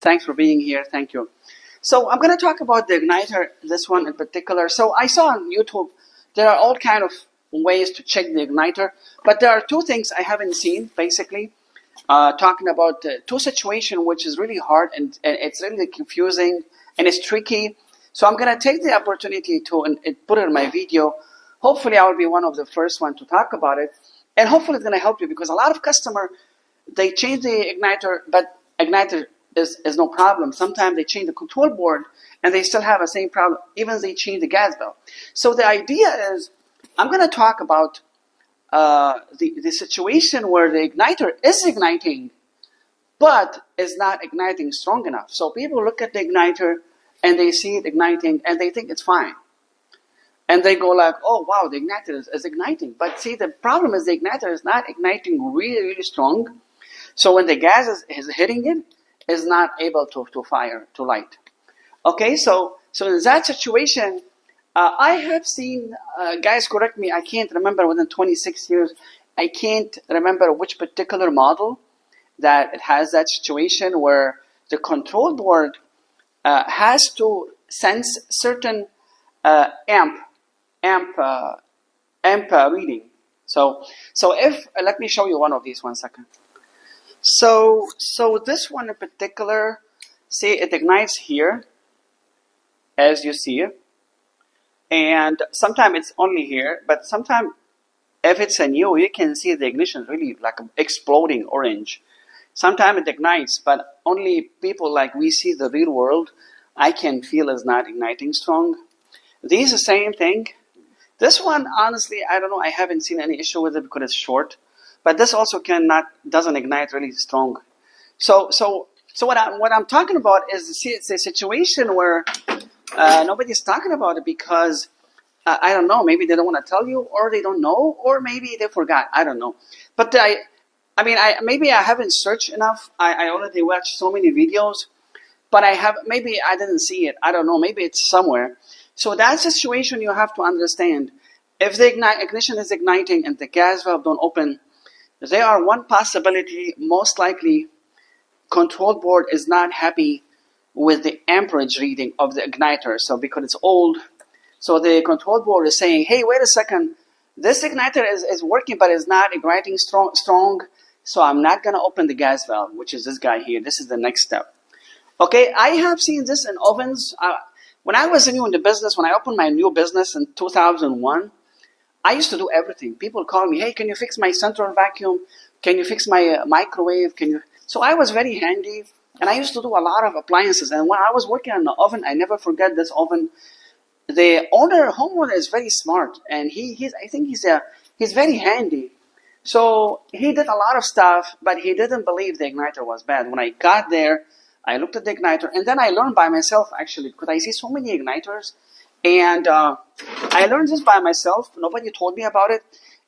Thanks for being here. Thank you. So I'm going to talk about the igniter, this one in particular. So I saw on YouTube, there are all kind of ways to check the igniter, but there are two things I haven't seen, basically, talking about two situations which is really hard and it's really confusing and it's tricky. So I'm going to take the opportunity to and put it in my video. Hopefully I will be one of the first one to talk about it. And hopefully it's going to help you because a lot of customers, they change the igniter, but igniter is no problem. Sometimes they change the control board and they still have the same problem, even if they change the gas valve. So the idea is, I'm going to talk about the situation where the igniter is igniting, but is not igniting strong enough. So people look at the igniter and they see it igniting and they think it's fine. And they go like, oh wow, the igniter is igniting. But see, the problem is the igniter is not igniting really, really strong. So when the gas is hitting it, is not able to fire, to light. Okay, so in that situation, I have seen, guys correct me, I can't remember within 26 years, I can't remember which particular model that it has that situation where the control board has to sense certain amp reading. So if, let me show you one of these, 1 second. So this one in particular, see it ignites here, as you see it. And sometimes it's only here, but sometimes if it's a new, you can see the ignition really like exploding orange. Sometimes it ignites, but only people like we see the real world, I can feel is not igniting strong. These the same thing. This one, honestly, I don't know, I haven't seen any issue with it because it's short. But this also doesn't ignite really strong. So what I'm talking about is, see, it's a situation where nobody's talking about it because I don't know, maybe they don't want to tell you, or they don't know, or maybe they forgot. I don't know. But maybe I haven't searched enough. I already watched so many videos, but maybe I didn't see it. I don't know. Maybe it's somewhere. So that situation you have to understand. If the ignition is igniting and the gas valve don't open, there are one possibility, most likely, control board is not happy with the amperage reading of the igniter. So because it's old, so the control board is saying, hey, wait a second, this igniter is working, but it's not igniting strong, so I'm not going to open the gas valve, which is this guy here. This is the next step. Okay, I have seen this in ovens. When I was new in the business, when I opened my new business in 2001, I used to do everything. People call me, hey, can you fix my central vacuum? Can you fix my microwave? So I was very handy, and I used to do a lot of appliances. And when I was working on the oven, I never forget this oven. The homeowner is very smart, and I think he's very handy. So he did a lot of stuff, but he didn't believe the igniter was bad. When I got there, I looked at the igniter, and then I learned by myself, actually, because I see so many igniters. And I learned this by myself. Nobody told me about it.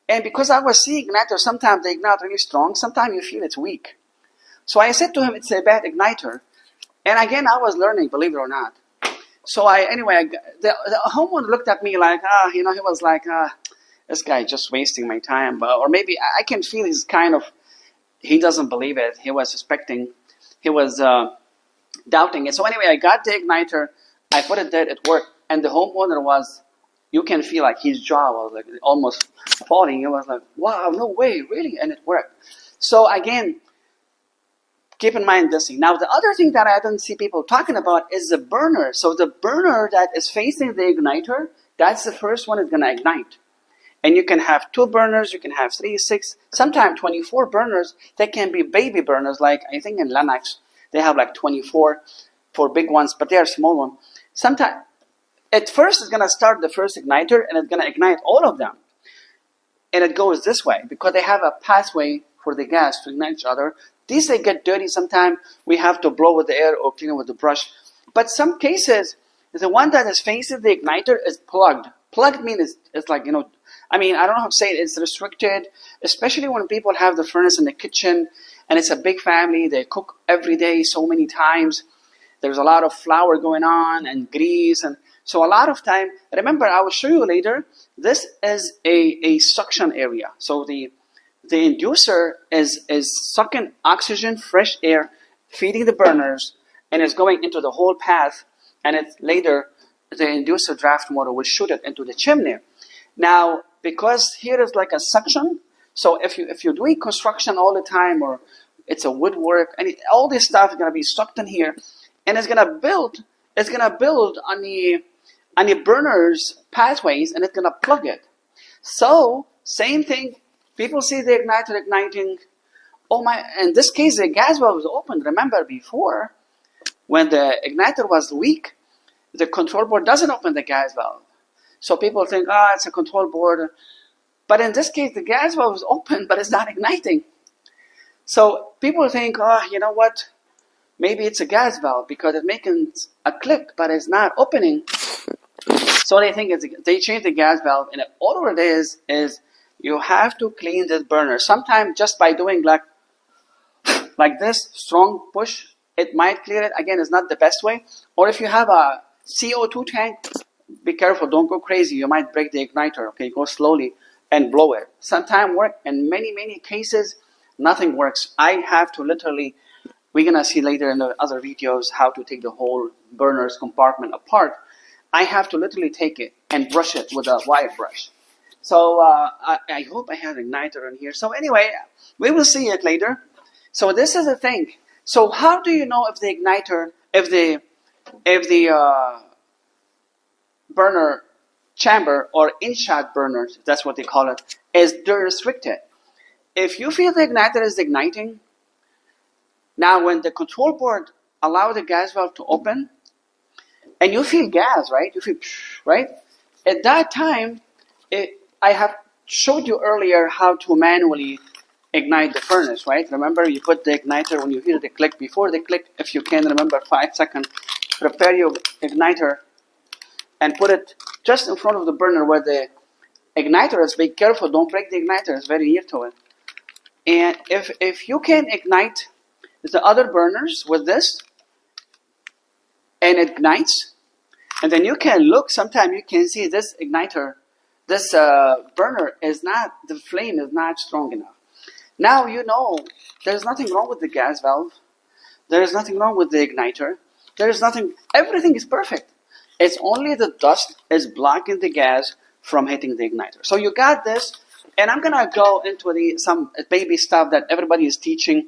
And because I was seeing igniters, sometimes they ignite really strong. Sometimes you feel it's weak. So I said to him, it's a bad igniter. And again, I was learning, believe it or not. So the homeowner looked at me like, he was like, this guy just wasting my time. Or maybe I can feel he doesn't believe it. He was suspecting. He was doubting it. So anyway, I got the igniter. I put it there. It worked. And the homeowner you can feel like his jaw was like almost falling. He was like, wow, no way, really? And it worked. So again, keep in mind this thing. Now, the other thing that I didn't see people talking about is the burner. So the burner that is facing the igniter, that's the first one that's going to ignite. And you can have 2 burners, you can have 3, 6, sometimes 24 burners. They can be baby burners, like I think in Lennox, they have like 24 for big ones, but they are small ones. Sometimes, at first, it's going to start the first igniter, and it's going to ignite all of them. And it goes this way, because they have a pathway for the gas to ignite each other. These, they get dirty. Sometimes we have to blow with the air or clean it with the brush. But some cases, the one that is facing the igniter is plugged. Plugged means it's like, I don't know how to say it. It's restricted, especially when people have the furnace in the kitchen, and it's a big family. They cook every day so many times. There's a lot of flour going on and grease, and so a lot of time, remember, I will show you later, this is a suction area. So the inducer is sucking oxygen, fresh air, feeding the burners, and it's going into the whole path, and it later the inducer draft motor will shoot it into the chimney. Now, because here is like a suction, so if you're doing construction all the time, or it's a woodwork, and all this stuff is going to be sucked in here, and it's going to build on the burner's pathways, and it's going to plug it. So same thing. People see the igniter igniting. Oh my! In this case, the gas valve was open. Remember before, when the igniter was weak, the control board doesn't open the gas valve. So people think, it's a control board. But in this case, the gas valve is open, but it's not igniting. So people think, you know what? Maybe it's a gas valve because it's making a click, but it's not opening. So they think they change the gas valve, and all it is you have to clean this burner. Sometimes just by doing like this, strong push, it might clear it. Again, it's not the best way. Or if you have a CO2 tank, be careful, don't go crazy. You might break the igniter, okay? Go slowly and blow it. Sometimes work. In many cases, nothing works. I have to literally, we're going to see later in the other videos how to take the whole burner's compartment apart. I have to literally take it and brush it with a wire brush. So I hope I have an igniter in here. So anyway, we will see it later. So this is the thing. So how do you know if the igniter, if the burner chamber or in-shot burners, that's what they call it, is restricted? If you feel the igniter is igniting, now when the control board allows the gas valve to open, and you feel gas, right? You feel, right? At that time, I have showed you earlier how to manually ignite the furnace, right? Remember, you put the igniter when you hear the click. Before the click, if you can remember, 5 seconds, prepare your igniter and put it just in front of the burner where the igniter is. Be careful, don't break the igniter, it's very near to it. And if you can ignite the other burners with this, and it ignites, and then you can look, sometimes you can see this igniter, this burner is not, the flame is not strong enough. Now you know there's nothing wrong with the gas valve, there's nothing wrong with the igniter, there's nothing, everything is perfect. It's only the dust is blocking the gas from hitting the igniter. So you got this, and I'm gonna go into some baby stuff that everybody is teaching,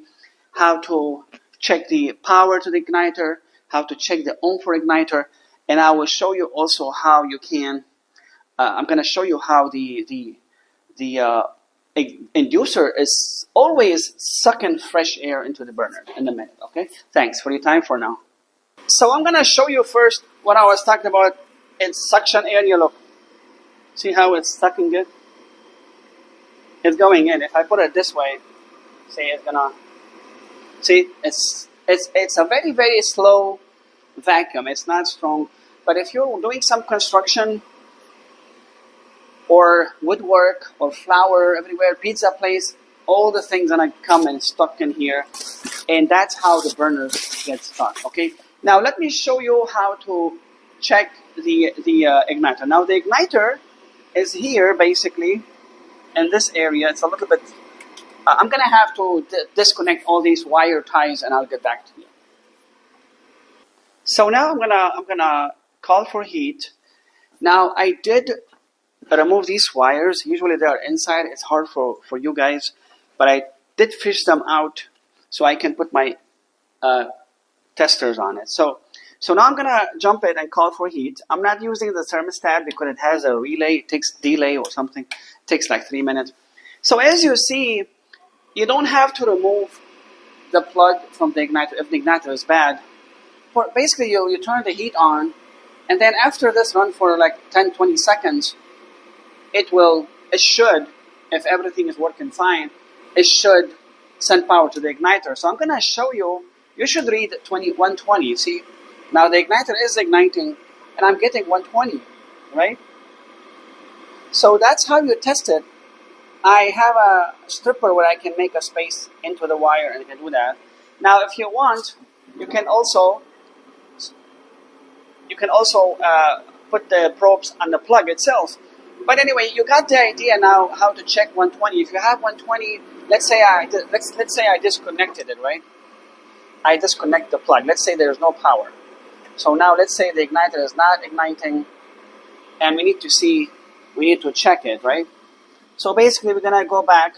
how to check the power to the igniter, how to check the ohm for igniter, and I will show you also how you can, I'm going to show you how the inducer is always sucking fresh air into the burner in a minute, okay? Thanks for your time for now. So I'm going to show you first what I was talking about in suction area. Look, see how it's sucking it? It's going in. If I put it this way, see, it's going to, see, it's a very slow vacuum. It's not strong. But if you're doing some construction or woodwork or flour everywhere, pizza place, all the things gonna come and stuck in here, and that's how the burners get stuck. Okay. Now let me show you how to check the igniter. Now the igniter is here basically in this area. It's a little bit. I'm gonna have to disconnect all these wire ties, and I'll get back to you. So now I'm gonna call for heat. Now I did remove these wires. Usually they are inside. It's hard for you guys, but I did fish them out so I can put my testers on it. So now I'm gonna jump in and call for heat. I'm not using the thermostat because it has a relay. It takes delay or something. It takes like 3 minutes. So as you see, you don't have to remove the plug from the igniter if the igniter is bad. But basically, you turn the heat on, and then after this run for like 10-20 seconds, it should, if everything is working fine, it should send power to the igniter. So I'm going to show you, you should read 120. See, now the igniter is igniting, and I'm getting 120, right? So that's how you test it. I have a stripper where I can make a space into the wire, and I can do that. Now, if you want, you can also put the probes on the plug itself. But anyway, you got the idea now how to check 120. If you have 120, let's say I disconnected it, right? I disconnect the plug. Let's say there's no power. So now let's say the igniter is not igniting, and we need to check it, right? So basically we're gonna go back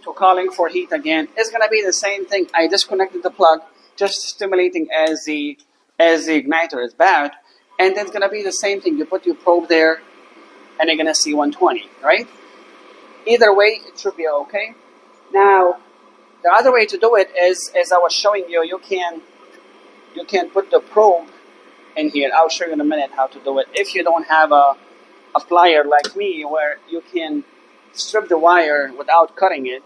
to calling for heat again. It's gonna be the same thing. I disconnected the plug, just stimulating as the igniter is bad, and then it's gonna be the same thing. You put your probe there, and you're gonna see 120, right? Either way, it should be okay. Now, the other way to do it is, as I was showing you, you can put the probe in here. I'll show you in a minute how to do it. If you don't have a plier like me, where you can strip the wire without cutting it,